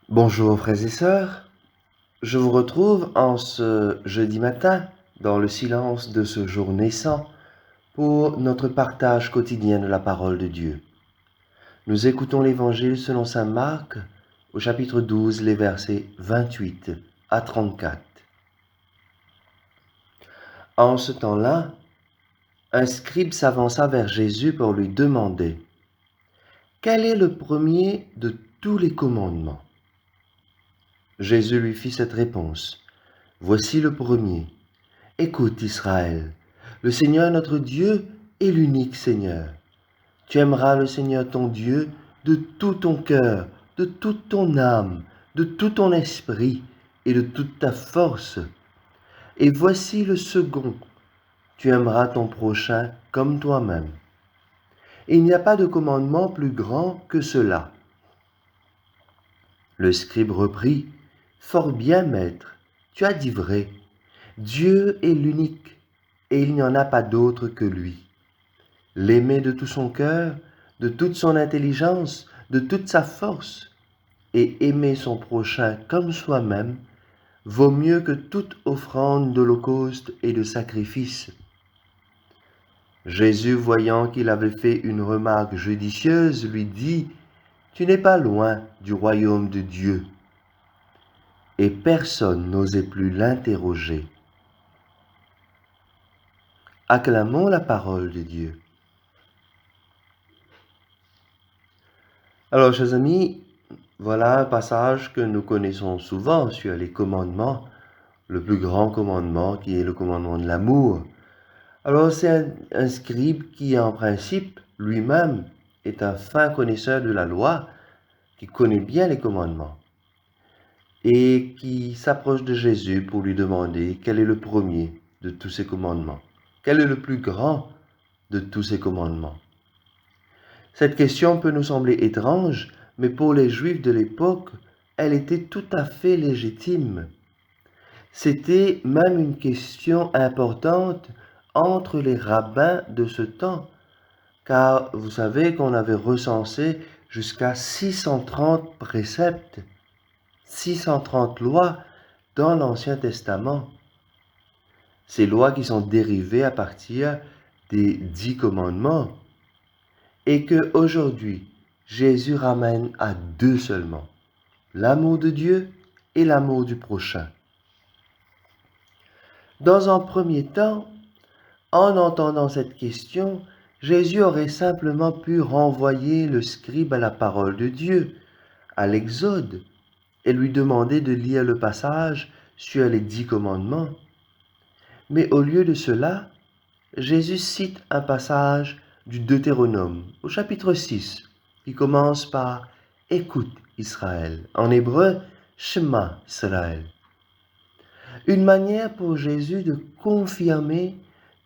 Bonjour frères et sœurs, je vous retrouve en ce jeudi matin dans le silence de ce jour naissant pour notre partage quotidien de la parole de Dieu. Nous écoutons l'Évangile selon saint Marc au chapitre 12, les versets 28 à 34. En ce temps-là, un scribe s'avança vers Jésus pour lui demander: quel est le premier de tous les commandements? Jésus lui fit cette réponse: voici le premier. Écoute Israël, le Seigneur notre Dieu est l'unique Seigneur. Tu aimeras le Seigneur ton Dieu de tout ton cœur, de toute ton âme, de tout ton esprit et de toute ta force. Et voici le second, tu aimeras ton prochain comme toi-même. Et il n'y a pas de commandement plus grand que cela. Le scribe reprit: fort bien, maître, tu as dit vrai. Dieu est l'unique, et il n'y en a pas d'autre que lui. L'aimer de tout son cœur, de toute son intelligence, de toute sa force, et aimer son prochain comme soi-même, vaut mieux que toute offrande d'holocauste et de sacrifice. Jésus, voyant qu'il avait fait une remarque judicieuse, lui dit: tu n'es pas loin du royaume de Dieu. Et personne n'osait plus l'interroger. Acclamons la parole de Dieu. Alors, chers amis, voilà un passage que nous connaissons souvent sur les commandements, le plus grand commandement qui est le commandement de l'amour. Alors, c'est un scribe qui, en principe, lui-même, est un fin connaisseur de la loi, qui connaît bien les commandements, et qui s'approche de Jésus pour lui demander quel est le premier de tous ces commandements, quel est le plus grand de tous ces commandements. Cette question peut nous sembler étrange, mais pour les Juifs de l'époque, elle était tout à fait légitime. C'était même une question importante entre les rabbins de ce temps, car vous savez qu'on avait recensé jusqu'à 630 préceptes, 630 lois dans l'Ancien Testament. Ces lois qui sont dérivées à partir des 10 commandements, et que aujourd'hui Jésus ramène à deux seulement: l'amour de Dieu et l'amour du prochain. Dans un premier temps, en entendant cette question, Jésus aurait simplement pu renvoyer le scribe à la parole de Dieu, à l'Exode, et lui demander de lire le passage sur les 10 commandements. Mais au lieu de cela, Jésus cite un passage du Deutéronome, au chapitre 6, qui commence par « Écoute Israël », en hébreu « Shema Israël ». Une manière pour Jésus de confirmer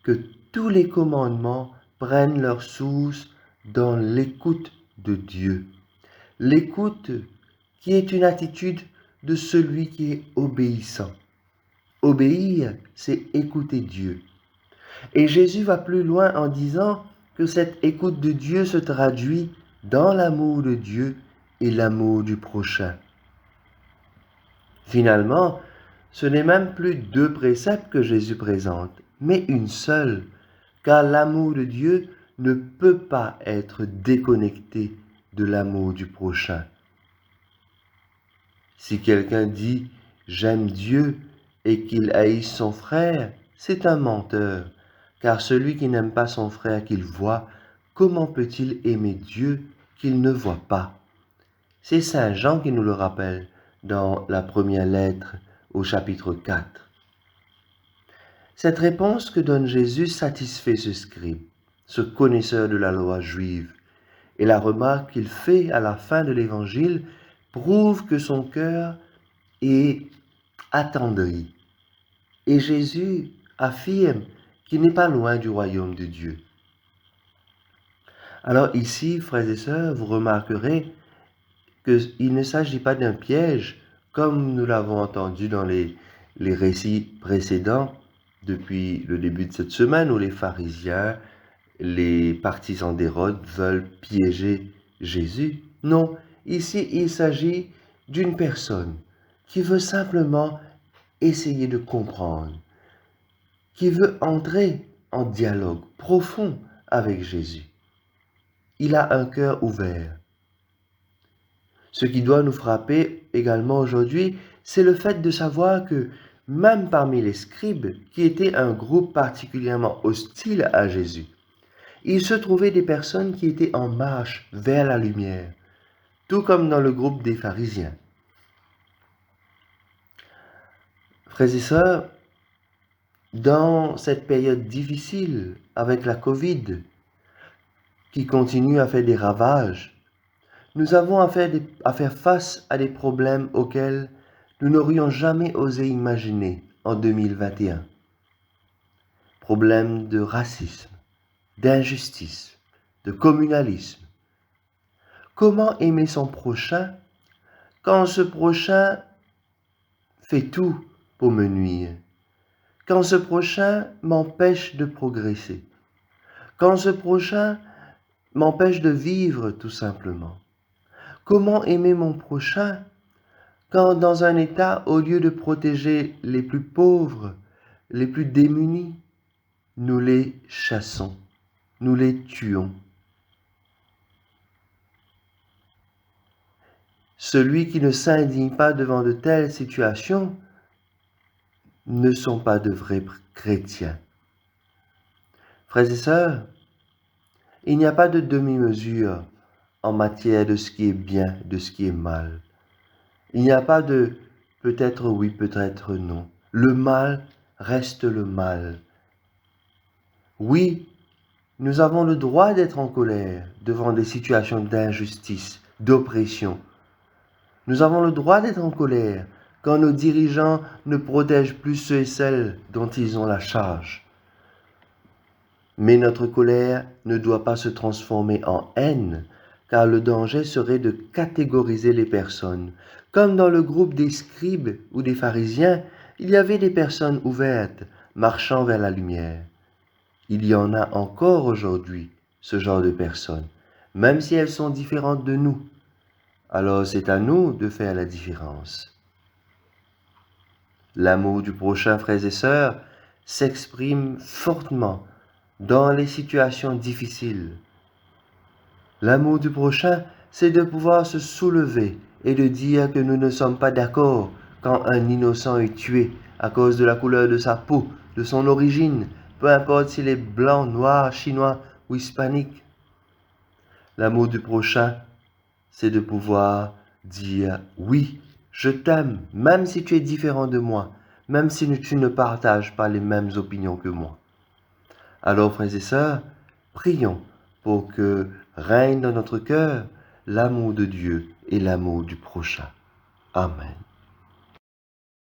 que tous les commandements prennent leur source dans l'écoute de Dieu. L'écoute qui est une attitude de celui qui est obéissant. Obéir, c'est écouter Dieu. Et Jésus va plus loin en disant que cette écoute de Dieu se traduit dans l'amour de Dieu et l'amour du prochain. Finalement, ce n'est même plus deux préceptes que Jésus présente, mais une seule, car l'amour de Dieu ne peut pas être déconnecté de l'amour du prochain. Si quelqu'un dit « j'aime Dieu » et qu'il haïsse son frère, c'est un menteur, car celui qui n'aime pas son frère qu'il voit, comment peut-il aimer Dieu qu'il ne voit pas? C'est saint Jean qui nous le rappelle dans la première lettre au chapitre 4. Cette réponse que donne Jésus satisfait ce scribe, ce connaisseur de la loi juive, et la remarque qu'il fait à la fin de l'Évangile prouve que son cœur est attendri. Et Jésus affirme qu'il n'est pas loin du royaume de Dieu. Alors ici, frères et sœurs, vous remarquerez qu'il ne s'agit pas d'un piège, comme nous l'avons entendu dans les récits précédents depuis le début de cette semaine, où les pharisiens, les partisans d'Hérode veulent piéger Jésus. Non, ici il s'agit d'une personne qui veut simplement essayer de comprendre, qui veut entrer en dialogue profond avec Jésus. Il a un cœur ouvert. Ce qui doit nous frapper également aujourd'hui, c'est le fait de savoir que même parmi les scribes, qui étaient un groupe particulièrement hostile à Jésus, il se trouvait des personnes qui étaient en marche vers la lumière, tout comme dans le groupe des pharisiens. Frères et sœurs, dans cette période difficile avec la Covid qui continue à faire des ravages, nous avons à faire face à des problèmes auxquels nous n'aurions jamais osé imaginer en 2021. Problèmes de racisme, d'injustice, de communalisme. Comment aimer son prochain quand ce prochain fait tout pour me nuire? Quand ce prochain m'empêche de progresser? Quand ce prochain m'empêche de vivre tout simplement? Comment aimer mon prochain quand dans un État, au lieu de protéger les plus pauvres, les plus démunis, nous les chassons, nous les tuons? Celui qui ne s'indigne pas devant de telles situations ne sont pas de vrais chrétiens. Frères et sœurs, il n'y a pas de demi-mesure en matière de ce qui est bien, de ce qui est mal. Il n'y a pas de peut-être oui, peut-être non. Le mal reste le mal. Oui, nous avons le droit d'être en colère devant des situations d'injustice, d'oppression. Nous avons le droit d'être en colère quand nos dirigeants ne protègent plus ceux et celles dont ils ont la charge. Mais notre colère ne doit pas se transformer en haine, car le danger serait de catégoriser les personnes. Comme dans le groupe des scribes ou des pharisiens, il y avait des personnes ouvertes, marchant vers la lumière. Il y en a encore aujourd'hui, ce genre de personnes, même si elles sont différentes de nous. Alors c'est à nous de faire la différence. L'amour du prochain, frères et sœurs, s'exprime fortement dans les situations difficiles. L'amour du prochain, c'est de pouvoir se soulever et de dire que nous ne sommes pas d'accord quand un innocent est tué à cause de la couleur de sa peau, de son origine, peu importe s'il est blanc, noir, chinois ou hispanique. L'amour du prochain, c'est de pouvoir dire oui, je t'aime, même si tu es différent de moi, même si tu ne partages pas les mêmes opinions que moi. Alors, frères et sœurs, prions pour que règne dans notre cœur l'amour de Dieu et l'amour du prochain. Amen.